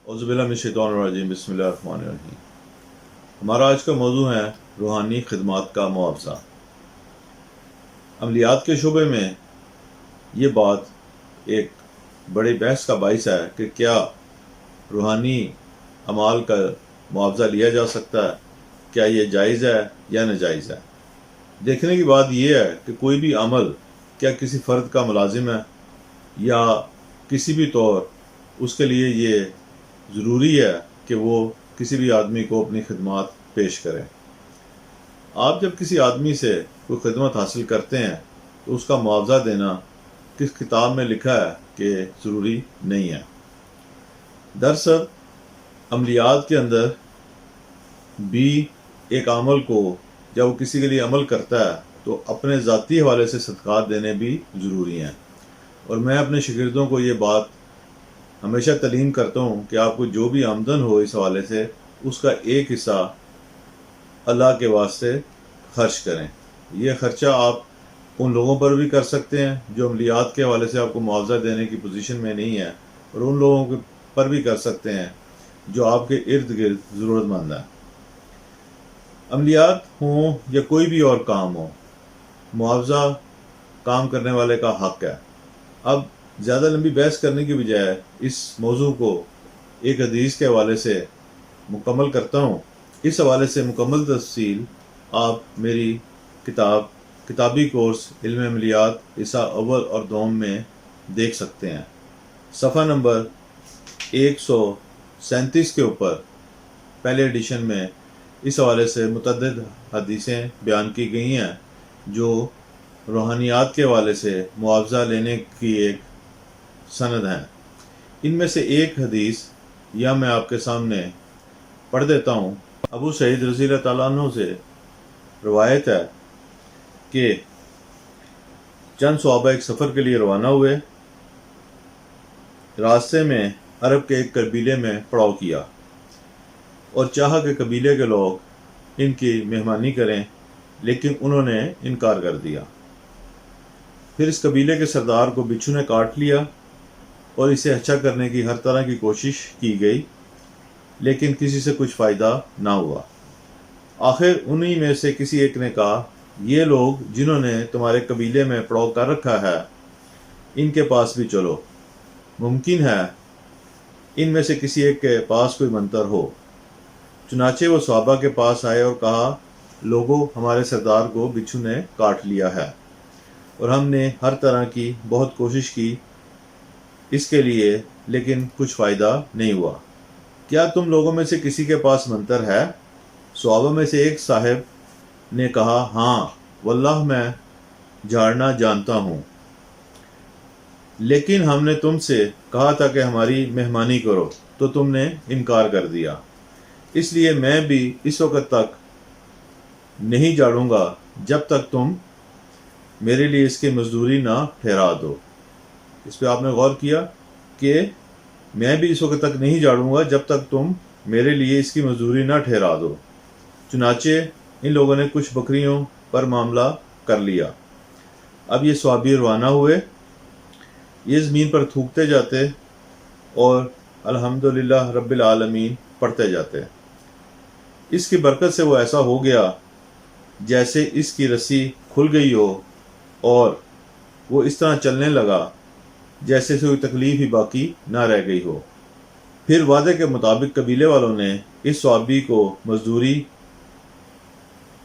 औज़ुबिल्लाहि मिनश्शैतानिर्रजीम बिस्मिल्लाहिर्रहमानिर्रहीम। हमारा आज का मौजू है रूहानी खिदमात का मुआवजा। अमलियात के शुबे में ये बात एक बड़ी बहस का बाइस है कि क्या रूहानी अमाल का मुआवजा लिया जा सकता है, क्या ये जायज़ है या नाजायज़ है। देखने की बात यह है कि कोई भी अमल क्या किसी फ़र्द का मुलाजिम है या किसी भी तौर उसके लिए ये ज़रूरी है कि वो किसी भी आदमी को अपनी खिदमत पेश करें। आप जब किसी आदमी से कोई खिदमत हासिल करते हैं तो उसका मुआवजा देना किस किताब में लिखा है कि ज़रूरी नहीं है। दरअसल अमलियात के अंदर भी एक अमल को जब वो किसी के लिए अमल करता है तो अपने ज़ाती हवाले से सदक़ात देने भी ज़रूरी हैं। और मैं अपने शागिर्दों को ये बात हमेशा तलीम करता हूँ कि आपको जो भी आमदन हो इस हवाले से उसका एक हिस्सा अल्लाह के वास्ते खर्च करें। ये ख़र्चा आप उन लोगों पर भी कर सकते हैं जो अमलियात के हवाले से आपको मुआवजा देने की पोजीशन में नहीं है, और उन लोगों पर भी कर सकते हैं जो आपके इर्द गिर्द ज़रूरतमंद हैं। अमलियात हों या कोई भी और काम हो, मुआवजा काम करने वाले का हक़ है। अब ज़्यादा लंबी बहस करने की बजाय इस मौजू को एक हदीस के हवाले से मुकम्मल करता हूँ। इस हवाले से मुकम्मल तफसील आप मेरी किताबी कोर्स इल्म अमलियात हिस्सा अव्वल और दोम में देख सकते हैं। सफ़ा नंबर 137 के ऊपर पहले एडिशन में इस हवाले से मुतअद्दिद हदीसें बयान की गई हैं जो रूहानियात के हवाले से मुआवजा लेने की एक सनद हैं। इनमें से एक हदीस या मैं आपके सामने पढ़ देता हूँ। अबू सईद रज़ी अल्लाह तआला अन्हु से रवायत है कि चंद सहाबा एक सफ़र के लिए रवाना हुए। रास्ते में अरब के एक कबीले में पड़ाव किया और चाहा कि कबीले के लोग इनकी मेहमानी करें, लेकिन उन्होंने इनकार कर दिया। फिर इस कबीले के सरदार को बिच्छू ने काट लिया और इसे अच्छा करने की हर तरह की कोशिश की गई, लेकिन किसी से कुछ फ़ायदा ना हुआ। आखिर उन्हीं में से किसी एक ने कहा, ये लोग जिन्होंने तुम्हारे कबीले में पड़ाव कर रखा है, इनके पास भी चलो, मुमकिन है इनमें से किसी एक के पास कोई मंतर हो। चुनाचे वो सहाबा के पास आए और कहा, लोगों, हमारे सरदार को बिच्छू ने काट लिया है और हमने हर तरह की बहुत कोशिश की इसके लिए, लेकिन कुछ फ़ायदा नहीं हुआ। क्या तुम लोगों में से किसी के पास मंतर है? सहाबा में से एक साहब ने कहा, हाँ वल्लाह मैं झाड़ना जानता हूँ, लेकिन हमने तुमसे कहा था कि हमारी मेहमानी करो तो तुमने इनकार कर दिया, इसलिए मैं भी इस वक्त तक नहीं झाड़ूंगा जब तक तुम मेरे लिए इसकी मजदूरी ना ठहरा दो। इस पर आपने गौर किया कि मैं भी इस वक्त तक नहीं झाड़ूंगा जब तक तुम मेरे लिए इसकी मजदूरी ना ठहरा दो। चुनाचे इन लोगों ने कुछ बकरियों पर मामला कर लिया। अब ये सवाबी रवाना हुए, ये ज़मीन पर थूकते जाते और अल्हम्दुलिल्लाह रब्बिल आलमीन पढ़ते जाते। इसकी बरकत से वो ऐसा हो गया जैसे इसकी रस्सी खुल गई हो और वो इस तरह चलने लगा जैसे कोई तकलीफ ही बाकी ना रह गई हो। फिर वादे के मुताबिक कबीले वालों ने इस सवाबी को मजदूरी,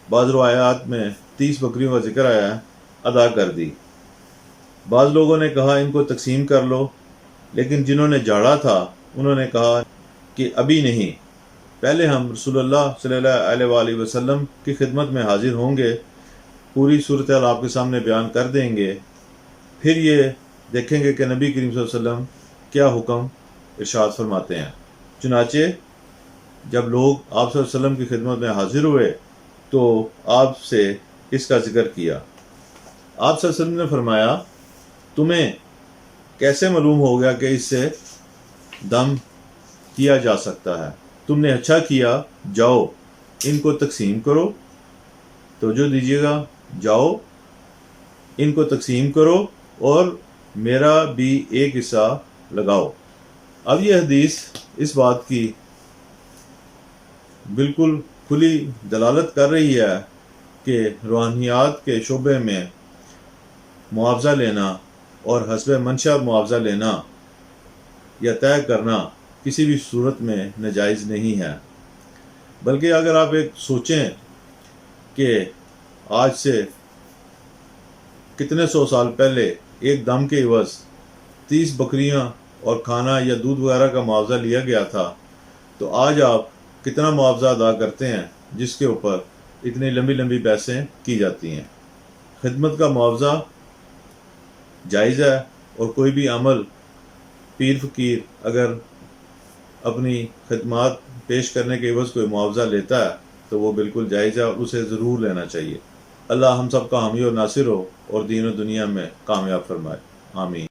बाज़ रवायात में 30 बकरियों का जिक्र आया, अदा कर दी। बाज़ लोगों ने कहा इनको तकसीम कर लो, लेकिन जिन्होंने झाड़ा था उन्होंने कहा कि अभी नहीं, पहले हम रसूलुल्लाह सल्लल्लाहु अलैहि वसल्लम की खिदमत में हाजिर होंगे, पूरी सूरत हाल आपके सामने बयान कर देंगे, फिर ये देखेंगे कि नबी करीम सल्लल्लाहु अलैहि वसल्लम क्या हुक्म इरशाद फरमाते हैं। चुनाचे जब लोग आप सल्लल्लाहु अलैहि वसल्लम की खिदमत में हाजिर हुए तो आपसे इसका जिक्र किया। आप सल्लल्लाहु अलैहि वसल्लम ने फरमाया, तुम्हें कैसे मालूम हो गया कि इससे दम किया जा सकता है? तुमने अच्छा किया, जाओ इनको तकसीम करो। तो जो दीजिएगा, जाओ इनको तकसीम करो और मेरा भी एक हिस्सा लगाओ। اب یہ حدیث اس بات کی بالکل کھلی دلالت کر رہی ہے کہ روحانیات کے شعبے میں معاوضہ لینا اور حسب منشا معاوضہ لینا یا طے کرنا کسی بھی صورت میں ناجائز نہیں ہے، بلکہ اگر آپ ایک سوچیں کہ آج سے کتنے سو سال پہلے ایک دم کے عوض 30 بکریاں اور کھانا یا دودھ وغیرہ کا معاوضہ لیا گیا تھا، تو آج آپ کتنا معاوضہ ادا کرتے ہیں جس کے اوپر اتنی لمبی لمبی بحثیں کی جاتی ہیں۔ خدمت کا معاوضہ جائز ہے، اور کوئی بھی عمل پیر فقیر اگر اپنی خدمات پیش کرنے کے عوض کوئی معاوضہ لیتا ہے تو وہ بالکل جائز ہے اور اسے ضرور لینا چاہیے۔ اللہ ہم سب کا حامی اور ناصر ہو اور دین و دنیا میں کامیاب فرمائے، آمین۔